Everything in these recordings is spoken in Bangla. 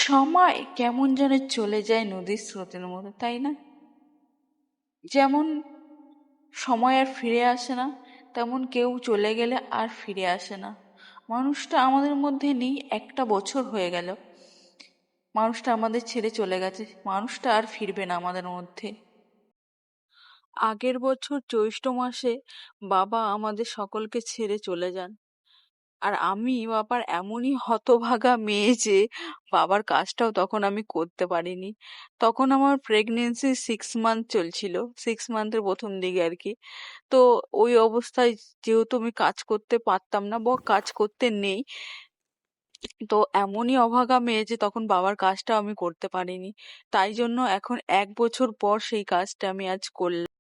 সময় কেমন যেন চলে যায় নদীর স্রোতের মতো, তাই না? যেমন সময় আর ফিরে আসে না, তেমন কেউ চলে গেলে আর ফিরে আসে না। মানুষটা আমাদের মধ্যে নেই, একটা বছর হয়ে গেল মানুষটা আমাদের ছেড়ে চলে গেছে। মানুষটা আর ফিরবে না আমাদের মধ্যে। আগের বছর জ্যৈষ্ঠ মাসে বাবা আমাদের সকলকে ছেড়ে চলে যান। আর আমি বাবার এমনই হতভাগা মেয়ে যে বাবার কাজটাও তখন আমি করতে পারিনি। তখন আমার প্রেগনেন্সি 6 মান্থ চলছিল, 6 মান্থের প্রথম দিকে আর কি। তো ওই অবস্থায় যেহেতু আমি কাজ করতে পারতাম না বা কাজ করতে নেই, তো এমনই অভাগা মেয়ে যে তখন বাবার কাজটা আমি করতে পারিনি। তাই জন্য এখন 1 বছর পর সেই কাজটা আমি আজ করলাম।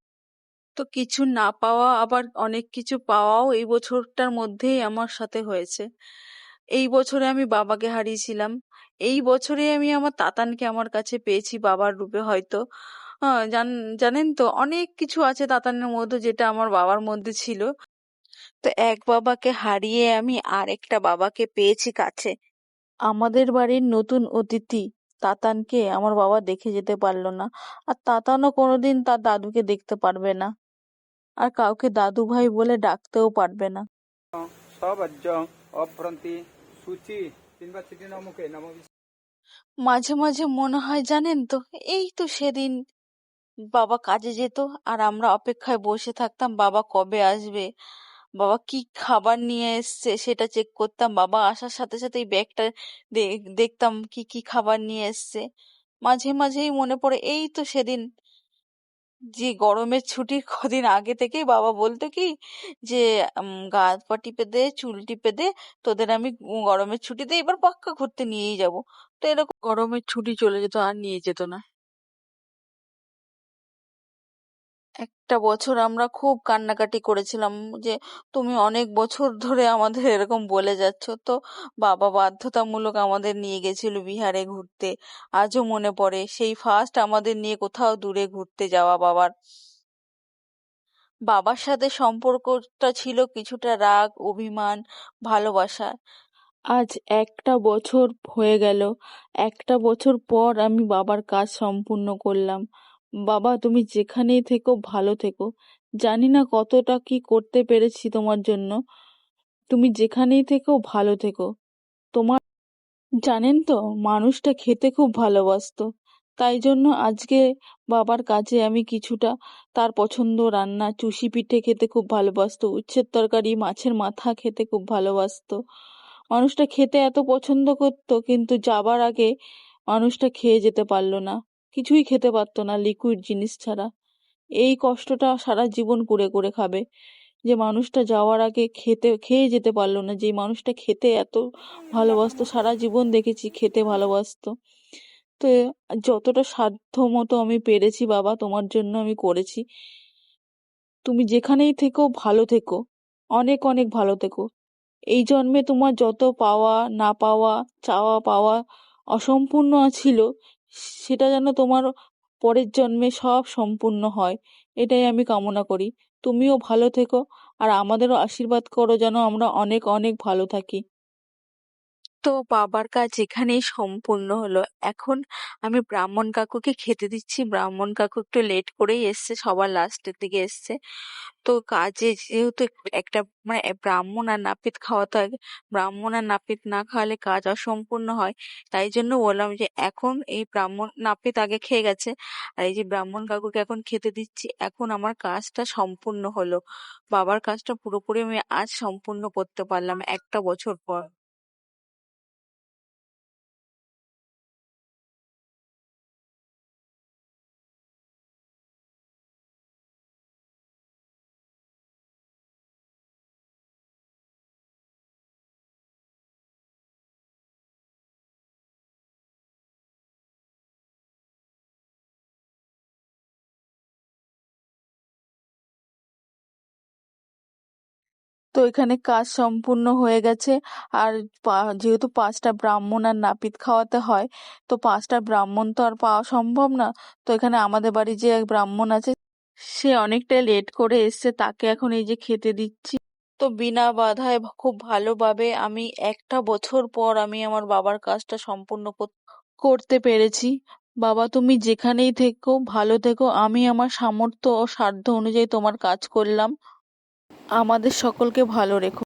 তো কিছু না পাওয়া আবার অনেক কিছু পাওয়াও এই বছরটার মধ্যেই আমার সাথে হয়েছে। এই বছরে আমি বাবাকে হারিয়েছিলাম। এই বছরে আমি আমার তাতানকে আমার কাছে পেয়েছি বাবার রূপে হয়তো। জানেন তো অনেক কিছু আছে তাতানের মধ্যে যেটা আমার বাবার মধ্যে ছিল। তো এক বাবাকে হারিয়ে আমি আরেকটা বাবাকে পেয়েছি কাছে। আমাদের বাড়ির নতুন অতিথি তাতানকে আমার বাবা দেখে যেতে পারলো না, আর তাতানও কোনোদিন তার দাদুকে দেখতে পারবে না, আর কাউকে দাদু ভাই বলে ডাকতেও পারবে না। সবজ্জং অভ্রন্তি সূচি কিংবা চিঠি নমুকে নম। মাঝে মাঝে মনে হয় জানেন তো, এই তো সেদিন বাবা কাজে যেত আর আমরা অপেক্ষায় বসে থাকতাম বাবা কবে আসবে, বাবা কি খাবার নিয়ে এসছে সেটা চেক করতাম, বাবা আসার সাথে সাথেই ব্যাগটা দেখতাম কি কি খাবার নিয়ে এসছে। মাঝে মাঝেই মনে পড়ে এই তো সেদিন যে গরমের ছুটির কদিন আগে থেকেই বাবা বলতো কি যে গা হাত পা টিপে দে, চুল টিপে দে, তোদের আমি গরমের ছুটিতে এবার পাক্কা ঘুরতে নিয়েই যাব। তো এরকম গরমের ছুটি চলে যেত আর নিয়ে যেত না। একটা বছর আমরা খুব কান্নাকাটি করেছিলাম যে তুমি অনেক বছর ধরে আমাদের এরকম বলে যাচ্ছ। তো বাবা বাধ্যতামূলক আমাদের নিয়ে গেছিল বিহারে ঘুরতে। আজও মনে পড়ে সেই ফার্স্ট আমাদের নিয়ে কোথাও দূরে ঘুরতে যাওয়া বাবার। বাবার সাথে সম্পর্কটা ছিল কিছুটা রাগ, অভিমান, ভালোবাসা। আজ একটা বছর হয়ে গেল। একটা বছর পর আমি বাবার কাজ সম্পূর্ণ করলাম। বাবা তুমি যেখানেই থেকো ভালো থেকো। জানি না কতটা কি করতে পেরেছি তোমার জন্য। তুমি যেখানেই থেকো ভালো থেকো। তোমার জানেন তো মানুষটা খেতে খুব ভালোবাসতো, তাই জন্য আজকে বাবার কাছে আমি কিছুটা তার পছন্দ রান্না চুষি পিঠে খেতে খুব ভালোবাসতো, উচ্ছের তরকারি মাছের মাথা খেতে খুব ভালোবাসতো। মানুষটা খেতে এত পছন্দ করতো, কিন্তু যাবার আগে মানুষটা খেয়ে যেতে পারলো না, কিছুই খেতে পারতো না লিকুইড জিনিস ছাড়া। এই কষ্টটা সারা জীবন কুরে কুরে খাবে, যে মানুষটা যাওয়ার আগে খেয়ে যেতে পারলো না। যে মানুষটা খেতে এত ভালোবাসতো, সারা জীবন দেখেছি খেতে ভালোবাসতো। তো যতটা সাধ্য মতো আমি পেরেছি বাবা তোমার জন্য আমি করেছি। তুমি যেখানেই থেকো ভালো থেকো, অনেক অনেক ভালো থেকো। এই জন্মে তোমার যত পাওয়া না পাওয়া, চাওয়া পাওয়া অসম্পূর্ণ ছিল, সেটা যেন তোমার পরের জন্মে সব সম্পূর্ণ হয়, এটাই আমি কামনা করি। তুমিও ভালো থেকো, আর আমাদেরও আশীর্বাদ করো যেন আমরা অনেক অনেক ভালো থাকি। তো বাবার কাজ এখানেই সম্পূর্ণ হলো। এখন আমি ব্রাহ্মণ কাকুকে খেতে দিচ্ছি। ব্রাহ্মণ কাকু একটু লেট করেই এসছে, সবার লাস্টের দিকে এসছে। তো কাজে যেহেতু একটা মানে ব্রাহ্মণ আর নাপিত খাওয়াতে হয়, ব্রাহ্মণ আর নাপিত না খাওয়ালে কাজ অসম্পূর্ণ হয়। তাই জন্য বললাম যে এখন এই ব্রাহ্মণ নাপিত আগে খেয়ে গেছে, আর এই যে ব্রাহ্মণ কাকুকে এখন খেতে দিচ্ছি, এখন আমার কাজটা সম্পূর্ণ হলো। বাবার কাজটা পুরোপুরি আমি আজ সম্পূর্ণ করতে পারলাম একটা বছর পর। তো এখানে কাজ সম্পূর্ণ হয়ে গেছে। আর যেহেতু 5টা ব্রাহ্মণ আর নাপিত খাওয়াতে হয়, তো 5টা ব্রাহ্মণ তো আর পাওয়া সম্ভব না। তো এখানে আমাদের বাড়ি যে এক ব্রাহ্মণ আছে, সে অনেকটা লেট করে এসছে, তাকে এখন এই যে খেতে দিচ্ছি। তো বিনা বাধায় খুব ভালোভাবে আমি একটা বছর পর আমি আমার বাবার কাজটা সম্পূর্ণ করতে পেরেছি। বাবা, তুমি যেখানেই থেকো ভালো থেকো। আমি আমার সামর্থ্য ও সাধ্য অনুযায়ী তোমার কাজ করলাম। আমাদের সকলকে ভালো রেখো।